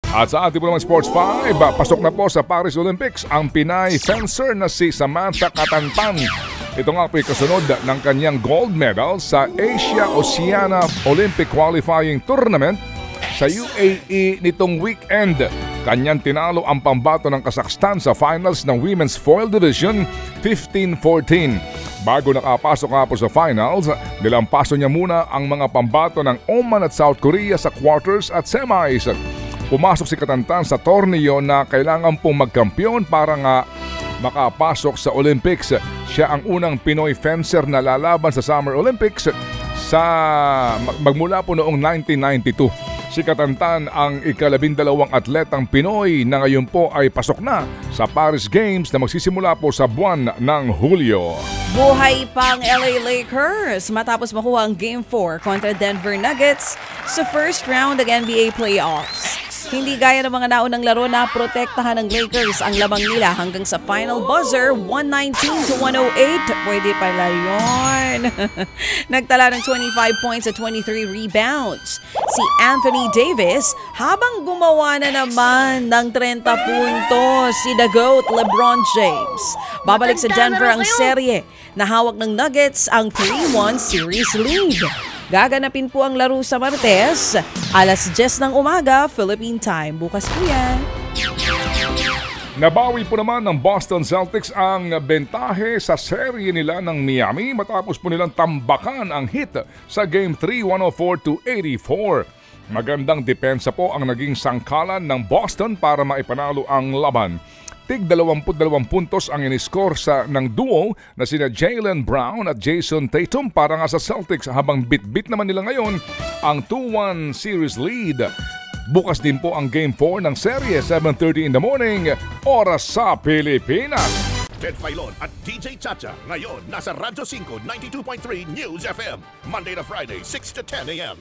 At sa ating po naman Sports 5, pasok na po sa Paris Olympics ang Pinay fencer na si Samantha Catantan. Ito nga po'y kasunod ng kanyang gold medal sa Asia-Oceania Olympic Qualifying Tournament sa UAE nitong weekend. Kanyang tinalo ang pambato ng Kazakhstan sa finals ng Women's Foil Division 15-14. Bago nakapasok nga po sa finals, nilampaso niya muna ang mga pambato ng Oman at South Korea sa quarters at semis. Pumasok si Catantan sa torneo na kailangan pong magkampiyon para nga makapasok sa Olympics. Siya ang unang Pinoy fencer na lalaban sa Summer Olympics sa magmula po noong 1992. Si Catantan ang ika-12 atletang Pinoy na ngayon po ay pasok na sa Paris Games na magsisimula po sa buwan ng Hulyo. Buhay pang LA Lakers matapos makuha ang Game 4 kontra Denver Nuggets sa first round ng NBA playoffs. Hindi gaya ng mga naunang laro na protektahan ng Lakers ang lamang nila hanggang sa final buzzer 119-108. Pwede pala yun. Nagtala ng 25 points at 23 rebounds si Anthony Davis habang gumawa na naman ng 30 puntos si The GOAT LeBron James. Babalik sa Denver ang serye na hawak ng Nuggets ang 3-1 series lead. Gaganapin po ang laro sa Martes, alas 10 ng umaga, Philippine time. Bukas po yan. Nabawi po naman ng Boston Celtics ang bentahe sa serye nila ng Miami matapos po nilang tambakan ang Heat sa Game 3, 104-84. Magandang depensa po ang naging sangkalan ng Boston para maipanalo ang laban. Tig 22 puntos ang in-score ng duo na sina Jaylen Brown at Jason Tatum para nga sa Celtics habang bit-bit naman nila ngayon ang 2-1 series lead. Bukas din po ang Game 4 ng serye, 7:30 in the morning, oras sa Pilipinas. Ted Filon at DJ Chacha ngayon nasa Radyo 5 92.3 News FM Monday to Friday 6 to 10 a.m.